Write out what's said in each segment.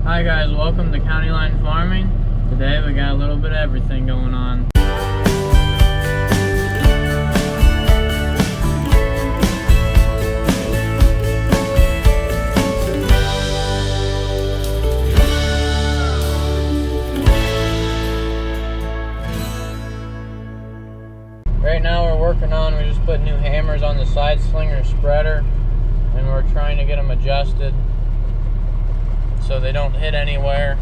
Hi guys, welcome to CountyLine Farming. Today we got a little bit of everything going on. Right now we're working on, we just put new hammers on the side slinger spreader, and we're trying to get them adjusted so they don't hit anywhere.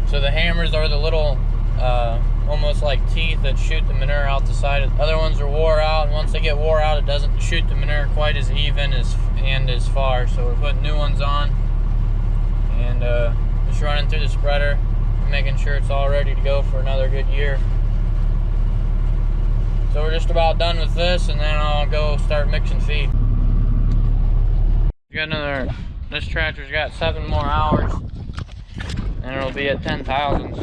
So the hammers are the little almost like teeth that shoot the manure out the side. The other ones are wore out, and once they get wore out it doesn't shoot the manure quite as even and as far. So we're putting new ones on and just running through the spreader and making sure it's all ready to go for another good year. So we're just about done with this, and then I'll go start mixing feed. This tractor's got 7 more hours, and it'll be at 10,000. So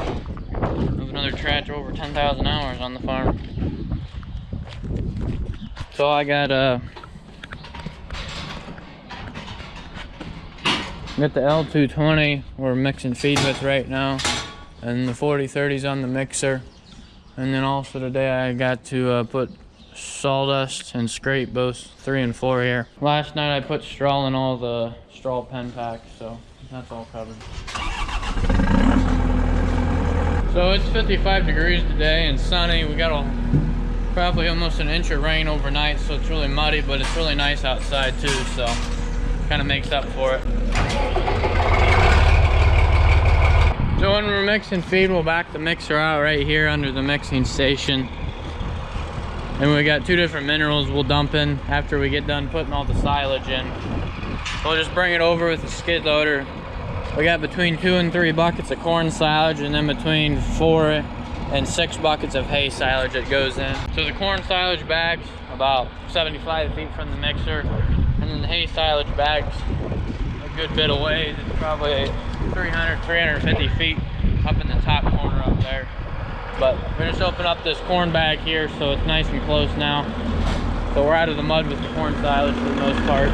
there's another tractor over 10,000 hours on the farm. So I got the L220 we're mixing feed with right now, and the 4030's on the mixer. And then also today I got to put sawdust and scrape both 3 and 4 here. Last night I put straw in all the straw pen packs, so that's all covered. So it's 55 degrees today and sunny. We got probably almost an inch of rain overnight, so it's really muddy, but it's really nice outside too, so kind of makes up for it. So when we're mixing feed, we'll back the mixer out right here under the mixing station. And we got 2 different minerals we'll dump in after we get done putting all the silage in. We'll just bring it over with the skid loader. We got between 2 and 3 buckets of corn silage, and then between 4 and 6 buckets of hay silage that goes in. So the corn silage bag's about 75 feet from the mixer, and then the hay silage bag's a good bit away. It's probably 300, 350 feet up in the top corner up there. But we're just opening up this corn bag here, so it's nice and close now. So we're out of the mud with the corn silage for the most part.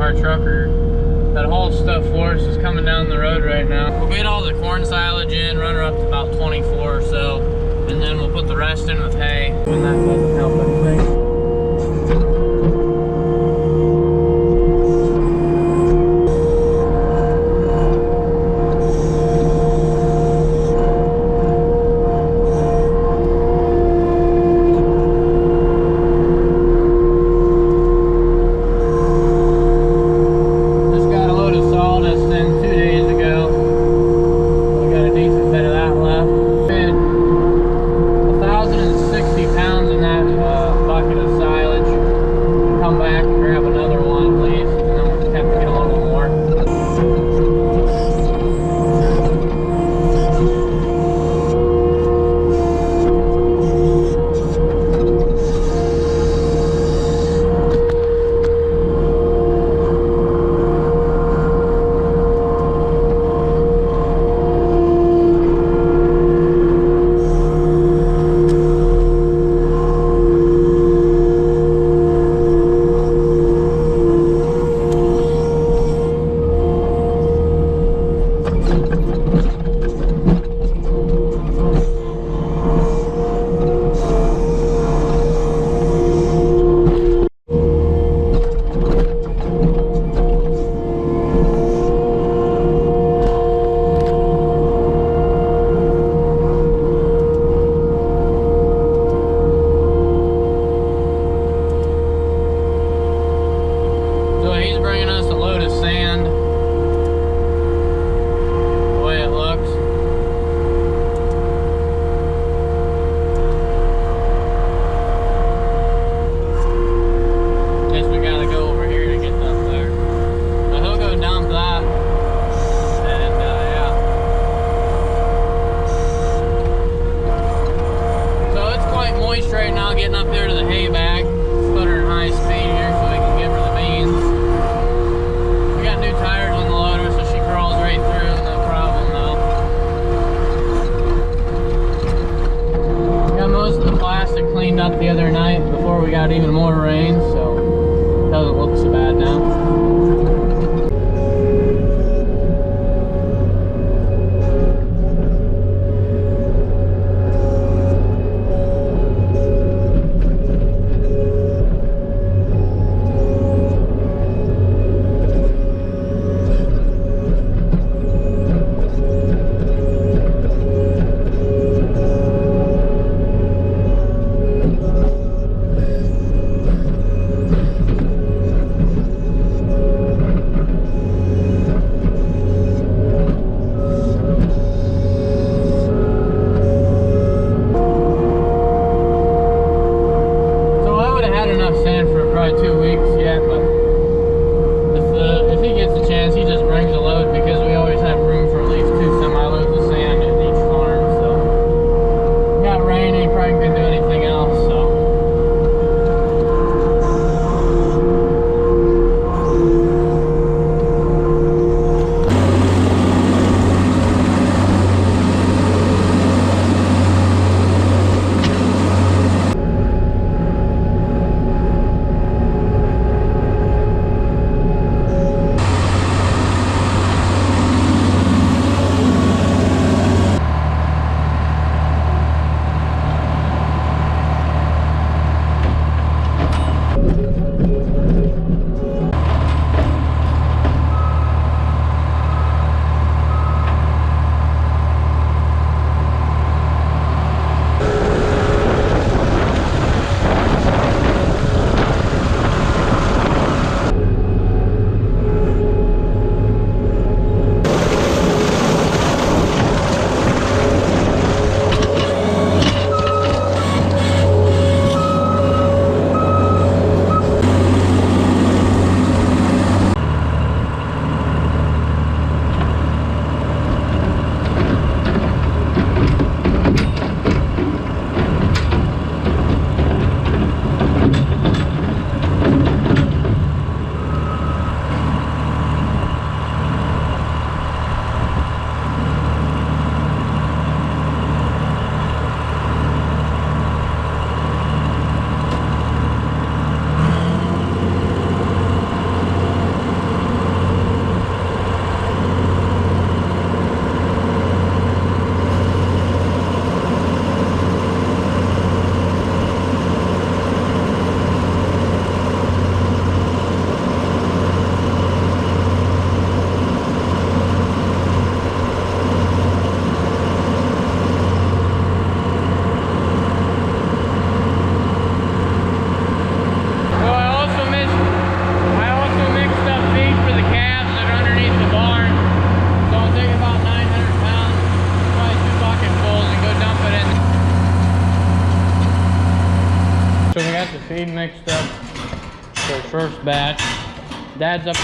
Our trucker that hauls stuff for us is coming down the road right now. We'll get all the corn silage in, run her up to about 24 or so, and then we'll put the rest in with hay. And that doesn't help anything. Bucket bringing us a load of sand. The way it looks. Guess we gotta go over here to get up there. But he'll go dump that. And yeah. So it's quite moist right now getting up there to the hay bag. Put her in high speed here so we can give her the beans. We got new tires on the loader so she crawls right through, no problem though. Got most of the plastic cleaned up the other night before we got even more rain, so it doesn't look so bad now. Feed mixed up for first batch. Dad's up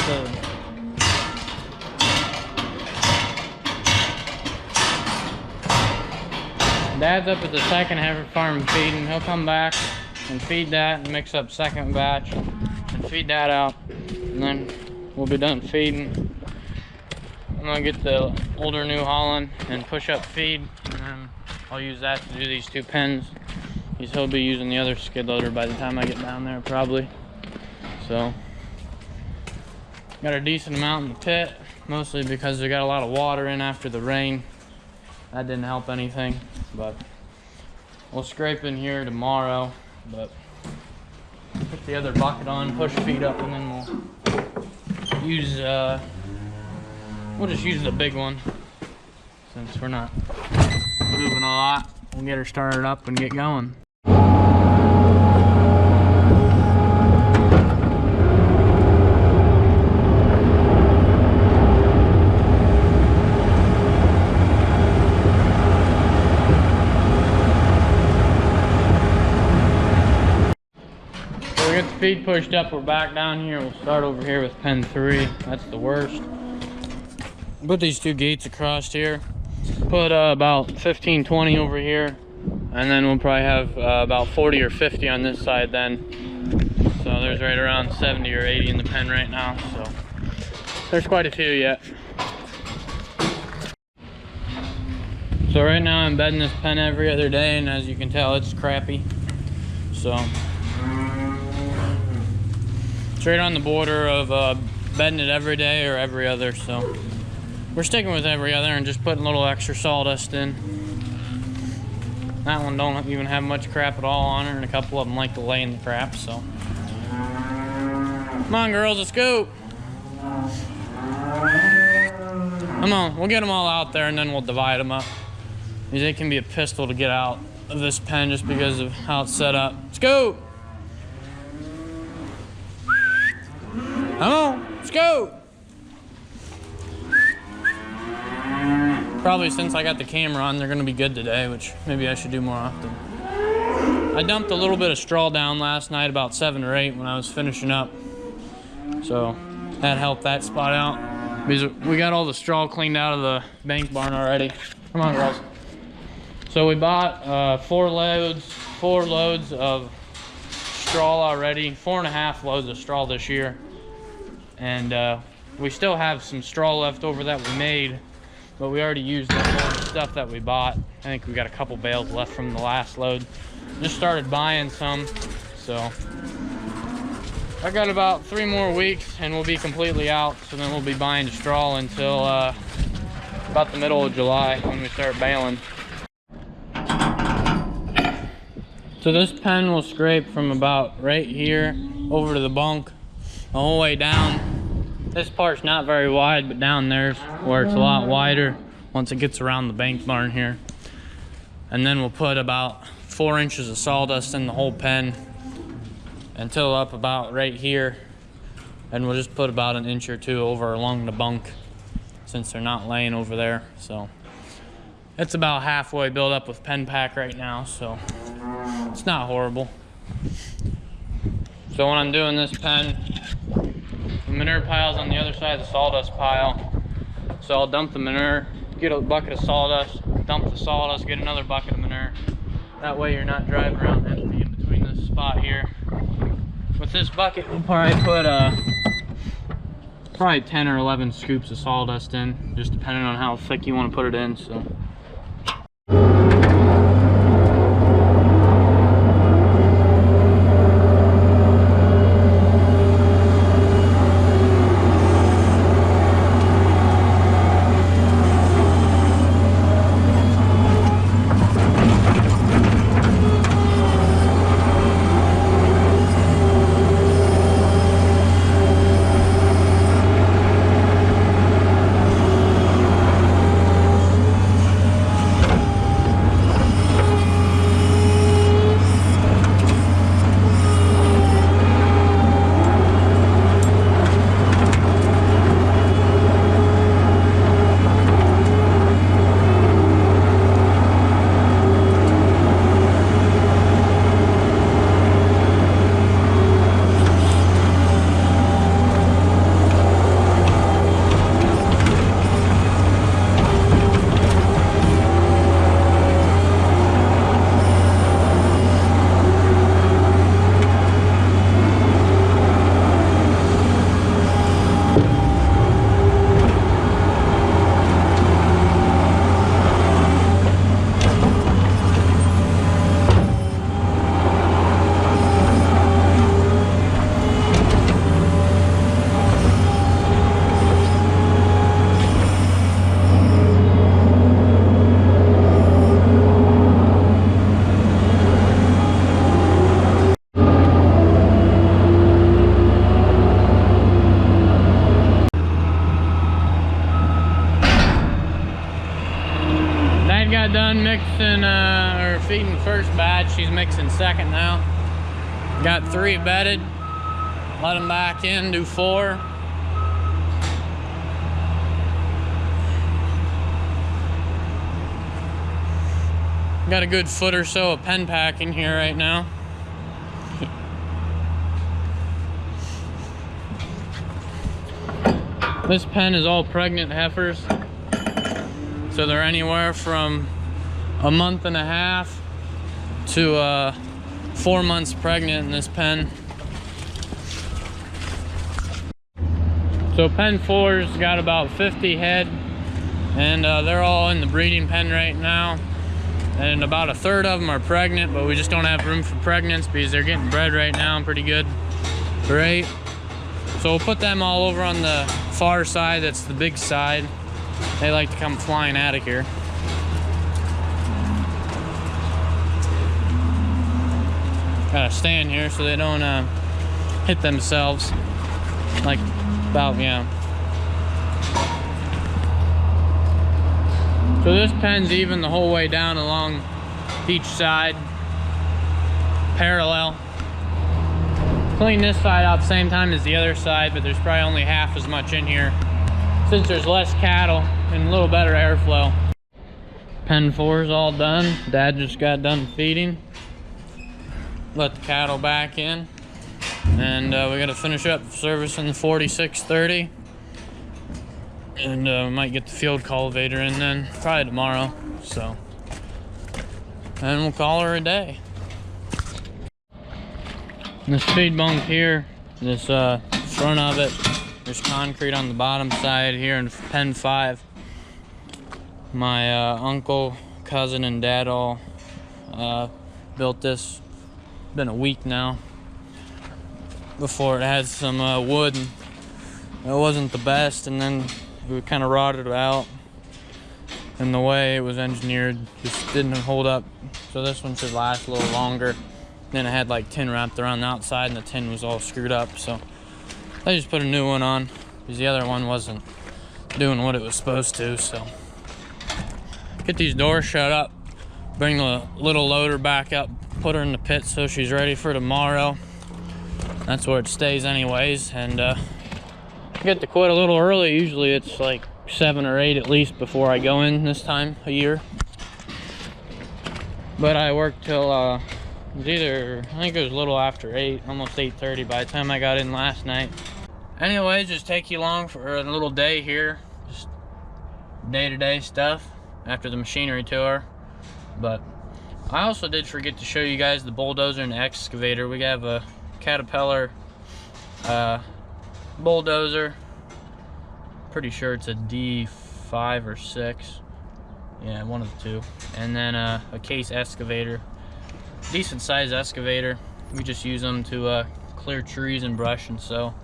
at the second heifer farm feeding. He'll come back and feed that and mix up second batch and feed that out, and then we'll be done feeding. I'm gonna get the older New Holland and push up feed, and then I'll use that to do these two pens. He'll be using the other skid loader by the time I get down there, probably. So, got a decent amount in the pit, mostly because we got a lot of water in after the rain. That didn't help anything, but we'll scrape in here tomorrow. But put the other bucket on, push feed up, and then we'll just use the big one since we're not moving a lot. We'll get her started up and get going. feed pushed up, we're back down here. We'll start over here with pen 3. That's the worst. Put these 2 gates across here. Put about 15, 20 over here. And then we'll probably have about 40 or 50 on this side then. So there's right around 70 or 80 in the pen right now. So there's quite a few yet. So right now I'm bedding this pen every other day, and as you can tell, it's crappy. So it's right on the border of bedding it every day or every other. So we're sticking with every other and just putting a little extra sawdust in. That one don't even have much crap at all on her, and a couple of them like to lay in the crap. So come on, girls, let's go. Come on, we'll get them all out there and then we'll divide them up. They can be a pistol to get out of this pen just because of how it's set up. Let's go. Come on, let's go. Probably since I got the camera on, they're gonna be good today, which maybe I should do more often. I dumped a little bit of straw down last night, about 7 or 8 when I was finishing up. So that helped that spot out. Because we got all the straw cleaned out of the bank barn already. Come on, girls. So we bought 4 loads of straw already, 4.5 loads of straw this year. And we still have some straw left over that we made, but we already used up all the stuff that we bought. I think we got a couple bales left from the last load. Just started buying some, so I got about 3 more weeks and we'll be completely out. So then we'll be buying straw until about the middle of July when we start baling. So this pen will scrape from about right here over to the bunk, the whole way down. This part's not very wide, but down there's where it's a lot wider once it gets around the bank barn here. And then we'll put about 4 inches of sawdust in the whole pen until up about right here. And we'll just put about 1 inch or 2 over along the bunk since they're not laying over there. So it's about halfway built up with pen pack right now, so it's not horrible. So when I'm doing this pen, the manure pile's on the other side of the sawdust pile. So I'll dump the manure, get a bucket of sawdust, dump the sawdust, get another bucket of manure. That way you're not driving around empty in between this spot here. With this bucket, we'll probably put probably 10 or 11 scoops of sawdust in, just depending on how thick you want to put it in. So. Done mixing or feeding first batch. She's mixing second now. Got 3 bedded. Let them back in, do 4. Got a good foot or so of pen pack in here right now. This pen is all pregnant heifers. So they're anywhere from a month and a half to 4 months pregnant in this pen. So pen 4's got about 50 head, and they're all in the breeding pen right now. And about a third of them are pregnant, but we just don't have room for pregnants because they're getting bred right now pretty good. Great. So we'll put them all over on the far side. That's the big side. They like to come flying out of here. Gotta stand here so they don't hit themselves. Like about, yeah. So this pen's even the whole way down along each side, parallel. Clean this side out the same time as the other side, but there's probably only half as much in here since there's less cattle and a little better airflow. Pen 4's all done. Dad just got done feeding. Let the cattle back in. And we gotta finish up servicing the 4630. And we might get the field cultivator in then, probably tomorrow. So, and we'll call her a day. And this feed bunk here, this front of it, there's concrete on the bottom side here in pen 5. My uncle, cousin, and dad all built this. Been a week now. Before it had some wood, and it wasn't the best, and then it kind of rotted out, and the way it was engineered just didn't hold up. So this one should last a little longer. Then it had like tin wrapped around the outside, and the tin was all screwed up, so I just put a new one on because the other one wasn't doing what it was supposed to. So get these doors shut up, bring the little loader back up, put her in the pit so she's ready for tomorrow. That's where it stays anyways. And I get to quit a little early. Usually it's like 7 or 8 at least before I go in this time of year. But I worked till it was either, I think it was a little after 8, almost 8:30 by the time I got in last night. Anyways, just take you along for a little day here. Just day-to-day stuff after the machinery tour. But I also did forget to show you guys the bulldozer and the excavator. We have a Caterpillar bulldozer. Pretty sure it's a D5 or 6. Yeah, one of the two. And then a case excavator. Decent sized excavator. We just use them to clear trees and brush and so.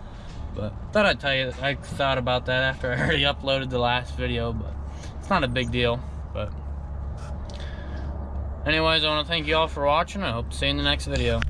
But thought I'd tell you, I thought about that after I already uploaded the last video, but it's not a big deal. But anyways, I want to thank you all for watching. I hope to see you in the next video.